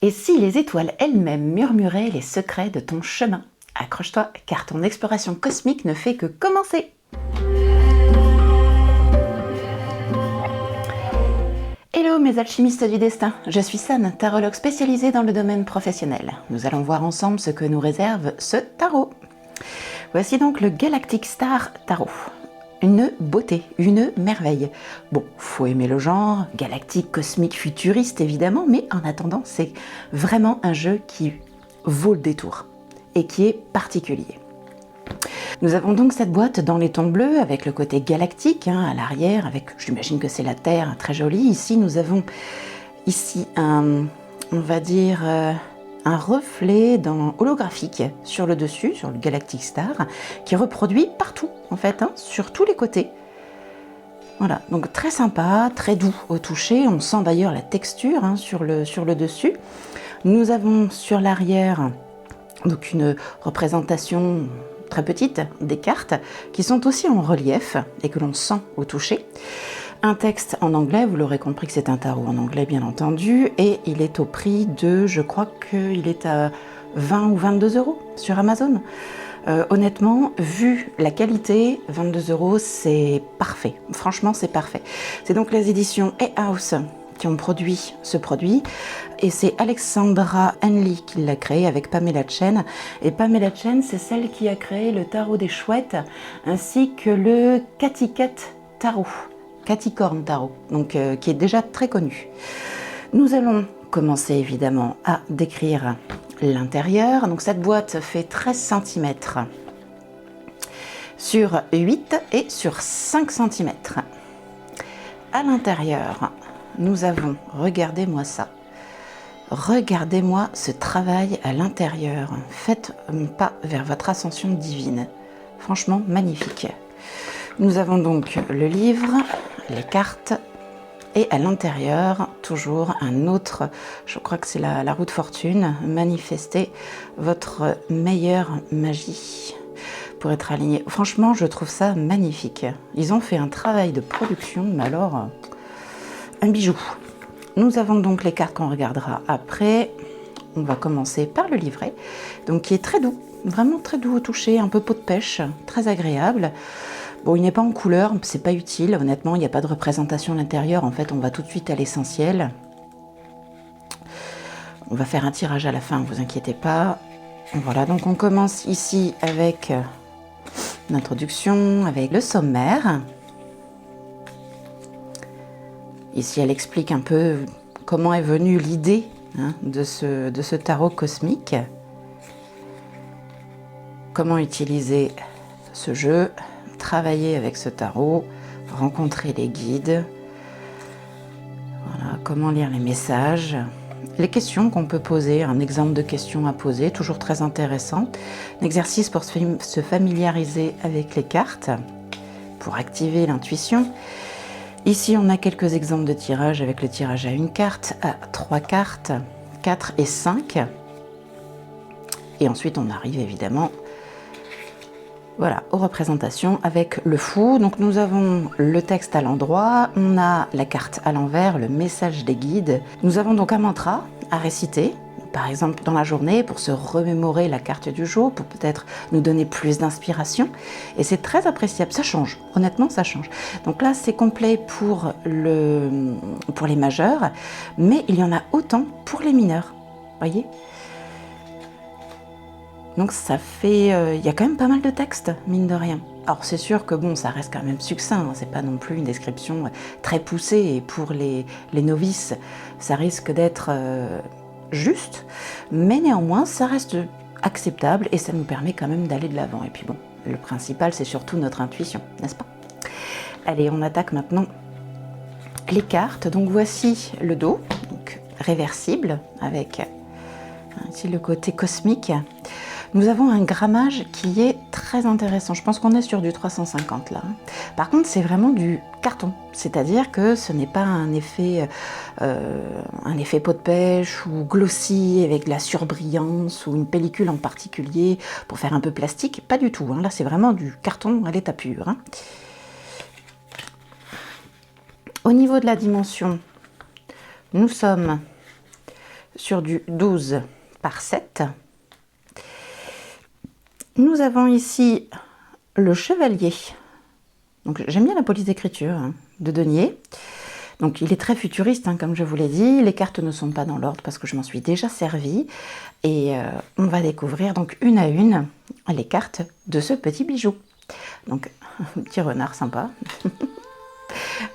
Et si les étoiles elles-mêmes murmuraient les secrets de ton chemin? Accroche-toi, car ton exploration cosmique ne fait que commencer. Hello mes alchimistes du destin, je suis San, tarologue spécialisée dans le domaine professionnel. Nous allons voir ensemble ce que nous réserve ce tarot. Voici donc le Galactic Star Tarot. Une beauté, une merveille. Bon, faut aimer le genre, galactique, cosmique, futuriste évidemment, mais en attendant, c'est vraiment un jeu qui vaut le détour et qui est particulier. Nous avons donc cette boîte dans les tons bleus avec le côté galactique à l'arrière, avec, j'imagine que c'est la Terre, très jolie. Ici, nous avons on va dire, un reflet holographique sur le dessus, sur le Galactic Star, qui est reproduit partout, en fait, sur tous les côtés. Voilà, donc très sympa, très doux au toucher. On sent d'ailleurs la texture sur le dessus. Nous avons sur l'arrière donc une représentation très petite des cartes qui sont aussi en relief et que l'on sent au toucher. Un texte en anglais, vous l'aurez compris que c'est un tarot en anglais bien entendu, et il est au prix de, je crois qu'il est à 20 ou 22 € sur Amazon. Honnêtement, vu la qualité, 22 €, c'est parfait. Franchement, c'est parfait. C'est donc les éditions Hay-House qui ont produit ce produit, et c'est Alexandra Henley qui l'a créé avec Pamela Chen. Et Pamela Chen, c'est celle qui a créé le tarot des chouettes ainsi que le Caticat Tarot, Caticorn Tarot, donc qui est déjà très connu. Nous allons commencer évidemment à décrire l'intérieur. Donc cette boîte fait 13 cm sur 8 et sur 5 cm. À l'intérieur, nous avons, regardez-moi ça, regardez-moi ce travail à l'intérieur. Faites un pas vers votre ascension divine. Franchement, magnifique. Nous avons donc le livre, les cartes, et à l'intérieur, toujours un autre, je crois que c'est la roue de fortune, manifestez votre meilleure magie pour être aligné. Franchement, je trouve ça magnifique. Ils ont fait un travail de production, mais alors, un bijou. Nous avons donc les cartes qu'on regardera après. On va commencer par le livret, donc qui est très doux, vraiment très doux au toucher, un peu peau de pêche, très agréable. Bon, il n'est pas en couleur, c'est pas utile, honnêtement, il n'y a pas de représentation à l'intérieur. En fait, on va tout de suite à l'essentiel. On va faire un tirage à la fin, ne vous inquiétez pas. Voilà, donc on commence ici avec l'introduction, avec le sommaire. Ici, elle explique un peu comment est venue l'idée de ce tarot cosmique. Comment utiliser ce jeu, travailler avec ce tarot, rencontrer les guides. Voilà, comment lire les messages. Les questions qu'on peut poser, un exemple de questions à poser, toujours très intéressant. Un exercice pour se familiariser avec les cartes, pour activer l'intuition. Ici, on a quelques exemples de tirage avec le tirage à une carte, à 3 cartes, 4 et 5. Et ensuite, on arrive évidemment aux représentations avec le fou. Donc nous avons le texte à l'endroit, on a la carte à l'envers, le message des guides. Nous avons donc un mantra à réciter, par exemple dans la journée, pour se remémorer la carte du jour, pour peut-être nous donner plus d'inspiration. Et c'est très appréciable, ça change, honnêtement ça change. Donc là c'est complet pour les majeurs, mais il y en a autant pour les mineurs, voyez. Donc ça fait, il y a quand même pas mal de textes, mine de rien. Alors c'est sûr que bon, ça reste quand même succinct, c'est pas non plus une description très poussée, et pour les novices, ça risque d'être juste, mais néanmoins, ça reste acceptable et ça nous permet quand même d'aller de l'avant. Et puis bon, le principal, c'est surtout notre intuition, n'est-ce pas? Allez, on attaque maintenant les cartes. Donc voici le dos, donc réversible, avec ici le côté cosmique. Nous avons un grammage qui est très intéressant. Je pense qu'on est sur du 350 là. Par contre, c'est vraiment du carton. C'est-à-dire que ce n'est pas un effet peau de pêche ou glossy avec de la surbrillance ou une pellicule en particulier pour faire un peu plastique. Pas du tout. Là, c'est vraiment du carton à l'état pur. Au niveau de la dimension, nous sommes sur du 12 par 7. Nous avons ici le chevalier. Donc j'aime bien la police d'écriture hein, de Denier. Donc il est très futuriste, hein, comme je vous l'ai dit. Les cartes ne sont pas dans l'ordre parce que je m'en suis déjà servi. Et on va découvrir donc une à une les cartes de ce petit bijou. Donc un petit renard sympa.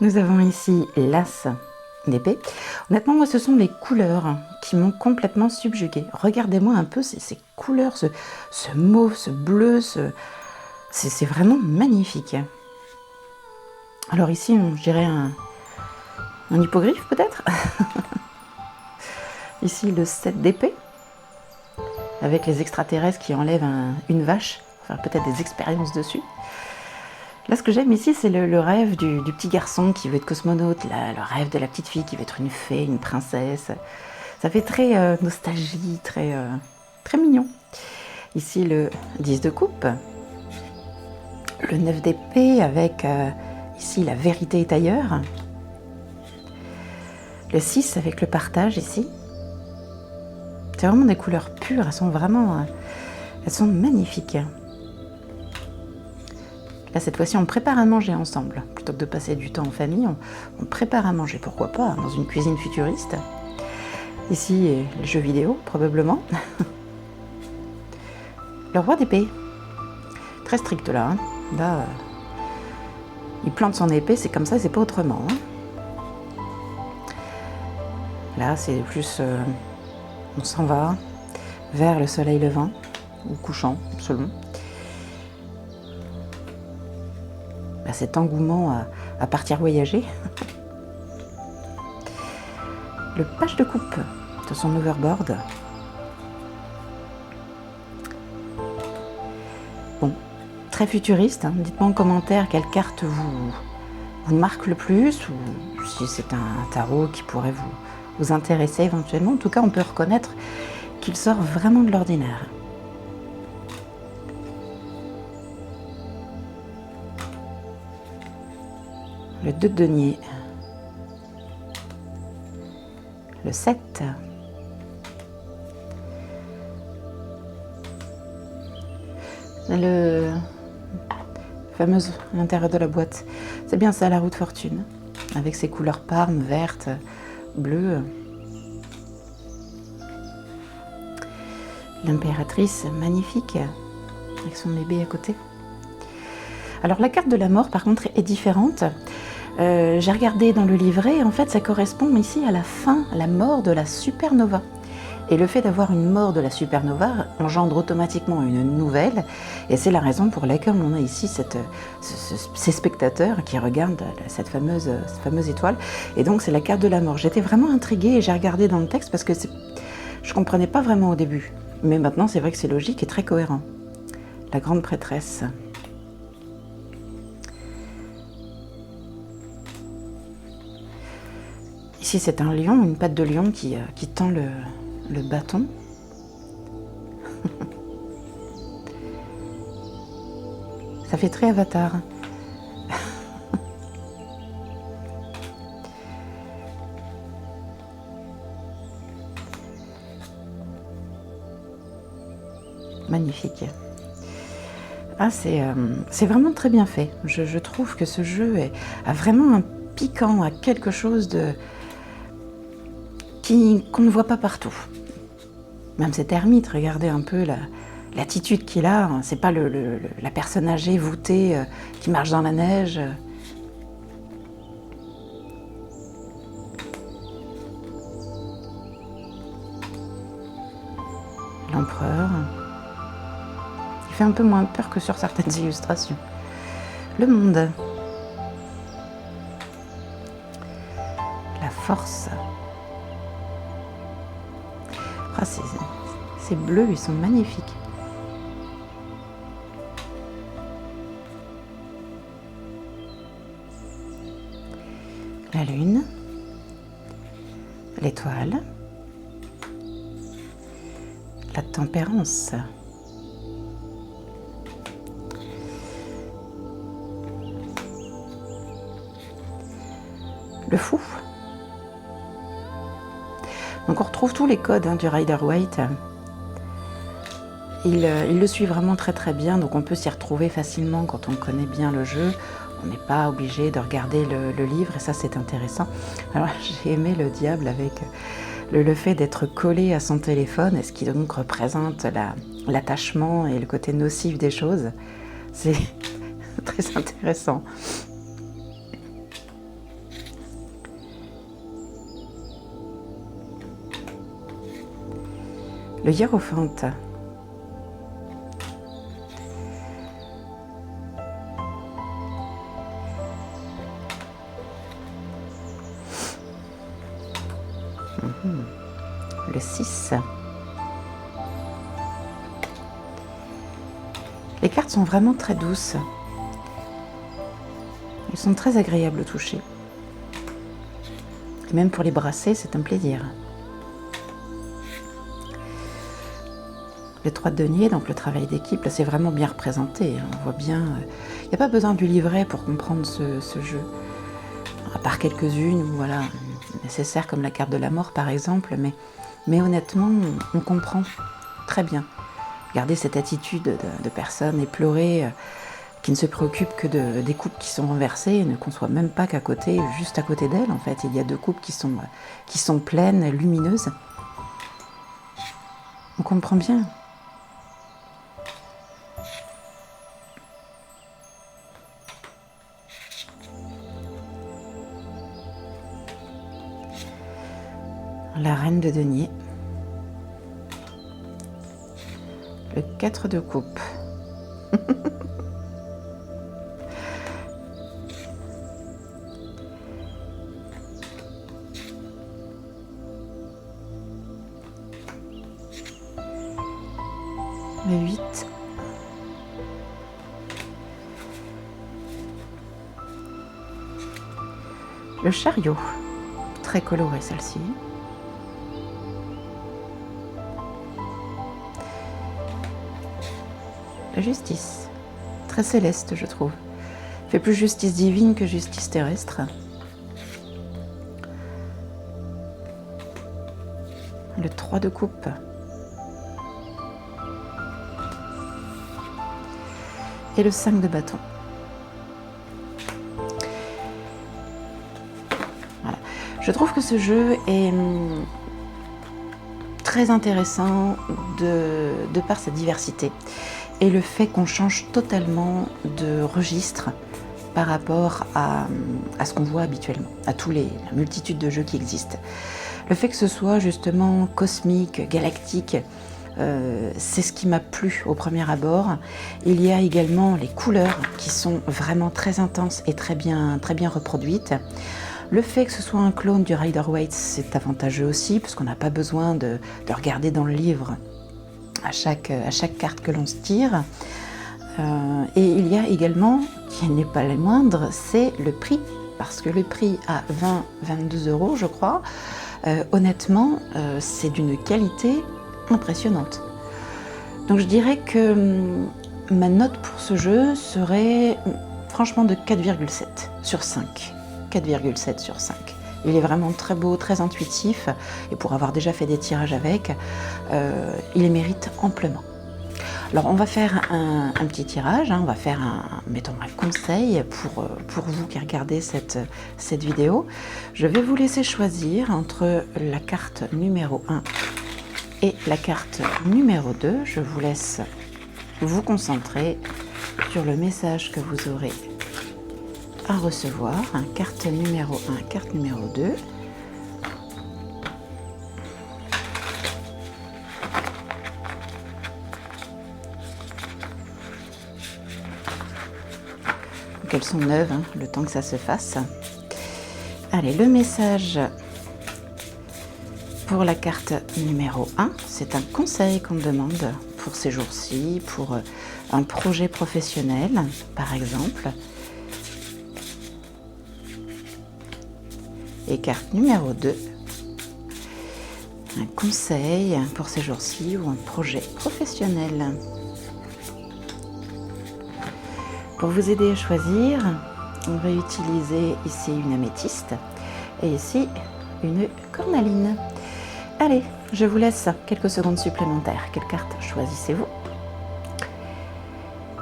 Nous avons ici l'as d'épée. Honnêtement, moi, ce sont les couleurs qui m'ont complètement subjuguée. Regardez-moi un peu ces couleurs, ce mauve, ce bleu, c'est vraiment magnifique. Alors ici, je dirais un hippogriffe peut-être. Ici, le 7 d'épée, avec les extraterrestres qui enlèvent une vache, enfin peut-être des expériences dessus. Là, ce que j'aime ici, c'est le rêve du petit garçon qui veut être cosmonaute, le rêve de la petite fille qui veut être une fée, une princesse. Ça fait très nostalgie, très mignon. Ici, le 10 de coupe, le 9 d'épée avec ici la vérité est ailleurs, le 6 avec le partage ici. C'est vraiment des couleurs pures, elles sont magnifiques. Là, cette fois-ci, on prépare à manger ensemble. Plutôt que de passer du temps en famille, on prépare à manger. Pourquoi pas, dans une cuisine futuriste. Ici, le jeu vidéo, probablement. Le roi d'épée. Très strict, là. Hein. Là, il plante son épée, c'est comme ça, c'est pas autrement. Hein. Là, c'est plus... on s'en va vers le soleil levant, ou couchant, selon. Cet engouement à partir voyager. Le page de coupe de son overboard. Bon, très futuriste. Hein. Dites-moi en commentaire quelle carte vous marque le plus ou si c'est un tarot qui pourrait vous intéresser éventuellement. En tout cas, on peut reconnaître qu'il sort vraiment de l'ordinaire. Le 2 de denier, le 7, le fameuse à l'intérieur de la boîte, c'est bien ça la roue de fortune, avec ses couleurs parme, vertes, bleues. L'impératrice magnifique, avec son bébé à côté. Alors la carte de la mort par contre est différente. J'ai regardé dans le livret, en fait ça correspond ici à la fin, la mort de la supernova. Et le fait d'avoir une mort de la supernova engendre automatiquement une nouvelle, et c'est la raison pour laquelle on a ici ces spectateurs qui regardent cette fameuse étoile. Et donc c'est la carte de la mort. J'étais vraiment intriguée et j'ai regardé dans le texte parce que je ne comprenais pas vraiment au début. Mais maintenant c'est vrai que c'est logique et très cohérent. La grande prêtresse. Ici, c'est un lion, une patte de lion qui tend le bâton. Ça fait très Avatar. Magnifique. Ah, c'est vraiment très bien fait. Je trouve que ce jeu a vraiment un piquant, a quelque chose qu'on ne voit pas partout. Même cet ermite, regardez un peu l'attitude qu'il a. C'est pas la personne âgée, voûtée, qui marche dans la neige. L'empereur. Il fait un peu moins peur que sur certaines illustrations. Le monde. La force. Ah, ces bleus, ils sont magnifiques. La lune, l'étoile, la tempérance, le fou. Donc on retrouve tous les codes du Rider-Waite. Il le suit vraiment très très bien, donc on peut s'y retrouver facilement quand on connaît bien le jeu. On n'est pas obligé de regarder le livre et ça c'est intéressant. Alors j'ai aimé le diable avec le fait d'être collé à son téléphone, et ce qui donc représente l'attachement et le côté nocif des choses. C'est très intéressant. Le hiérophante. Le 6. Les cartes sont vraiment très douces. Elles sont très agréables au toucher. Et même pour les brasser, c'est un plaisir. Le 3 de denier, donc le travail d'équipe, là c'est vraiment bien représenté. On voit bien, il n'y a pas besoin du livret pour comprendre ce jeu. À part quelques-unes, voilà, nécessaires comme la carte de la mort par exemple, mais honnêtement, on comprend très bien. Regardez cette attitude de personne éplorée qui ne se préoccupe que des coupes qui sont renversées et ne conçoit même pas qu'à côté, juste à côté d'elle, en fait, il y a deux coupes qui sont pleines, lumineuses. On comprend bien. La reine de denier. Le 4 de coupe. Le 8. Le chariot. Très coloré celle-ci. La justice, très céleste je trouve, fait plus justice divine que justice terrestre. Le 3 de coupe. Et le 5 de bâton. Voilà. Je trouve que ce jeu est très intéressant de par sa diversité. Et le fait qu'on change totalement de registre par rapport à ce qu'on voit habituellement, à la multitude de jeux qui existent. Le fait que ce soit justement cosmique, galactique, c'est ce qui m'a plu au premier abord. Il y a également les couleurs qui sont vraiment très intenses et très bien reproduites. Le fait que ce soit un clone du Rider-Waite, c'est avantageux aussi, parce qu'on n'a pas besoin de regarder dans le livre à chaque carte que l'on se tire. Et il y a également, qui n'est pas le moindre, c'est le prix. Parce que le prix à 22 €, je crois, honnêtement, c'est d'une qualité impressionnante. Donc je dirais que ma note pour ce jeu serait franchement de 4,7 sur 5. 4,7 sur 5. Il est vraiment très beau, très intuitif, et pour avoir déjà fait des tirages avec, il les mérite amplement. Alors on va faire un petit tirage, on va faire mettons un conseil pour vous qui regardez cette vidéo. Je vais vous laisser choisir entre la carte numéro 1 et la carte numéro 2. Je vous laisse vous concentrer sur le message que vous aurez à recevoir. Carte numéro 1, carte numéro 2. Donc elles sont neuves, le temps que ça se fasse. Allez, le message pour la carte numéro 1, c'est un conseil qu'on demande pour ces jours-ci, pour un projet professionnel, par exemple. Et carte numéro 2, un conseil pour ces jours-ci ou un projet professionnel. Pour vous aider à choisir, on va utiliser ici une améthyste et ici une cornaline. Allez, je vous laisse quelques secondes supplémentaires. Quelle carte choisissez-vous?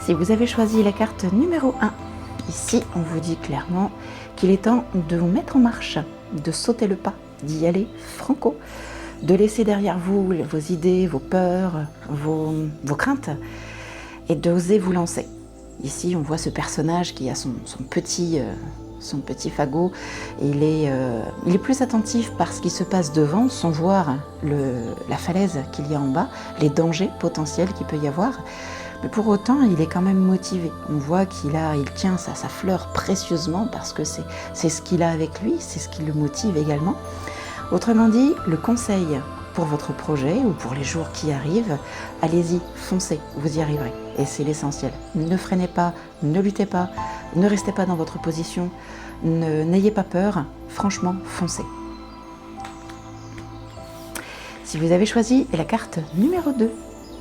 Si vous avez choisi la carte numéro 1, ici on vous dit clairement qu'il est temps de vous mettre en marche, de sauter le pas, d'y aller franco, de laisser derrière vous vos idées, vos peurs, vos craintes et d'oser vous lancer. Ici on voit ce personnage qui a son petit fagot, et il est plus attentif par ce qui se passe devant sans voir la falaise qu'il y a en bas, les dangers potentiels qu'il peut y avoir. Mais pour autant, il est quand même motivé. On voit il tient sa fleur précieusement parce que c'est ce qu'il a avec lui, c'est ce qui le motive également. Autrement dit, le conseil pour votre projet ou pour les jours qui arrivent, allez-y, foncez, vous y arriverez. Et c'est l'essentiel. Ne freinez pas, ne luttez pas, ne restez pas dans votre position, n'ayez pas peur, franchement, foncez. Si vous avez choisi la carte numéro 2,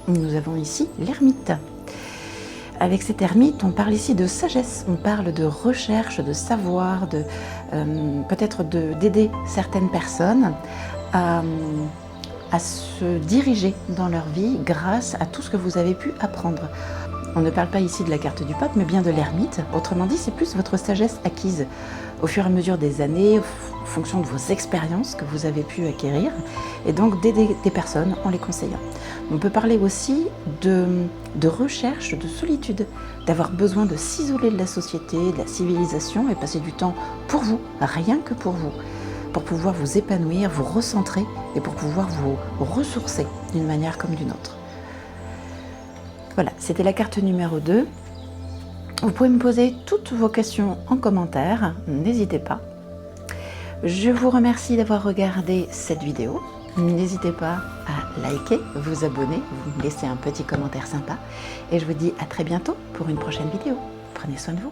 nous avons ici l'ermite. Avec cette ermite, on parle ici de sagesse, on parle de recherche, de savoir, peut-être d'aider certaines personnes à se diriger dans leur vie grâce à tout ce que vous avez pu apprendre. On ne parle pas ici de la carte du pape, mais bien de l'ermite. Autrement dit, c'est plus votre sagesse acquise au fur et à mesure des années, en fonction de vos expériences que vous avez pu acquérir, et donc d'aider des personnes en les conseillant. On peut parler aussi de recherche, de solitude, d'avoir besoin de s'isoler de la société, de la civilisation, et passer du temps pour vous, rien que pour vous, pour pouvoir vous épanouir, vous recentrer, et pour pouvoir vous ressourcer d'une manière comme d'une autre. Voilà, c'était la carte numéro 2. Vous pouvez me poser toutes vos questions en commentaire, n'hésitez pas. Je vous remercie d'avoir regardé cette vidéo. N'hésitez pas à liker, vous abonner, vous me laisser un petit commentaire sympa. Et je vous dis à très bientôt pour une prochaine vidéo. Prenez soin de vous.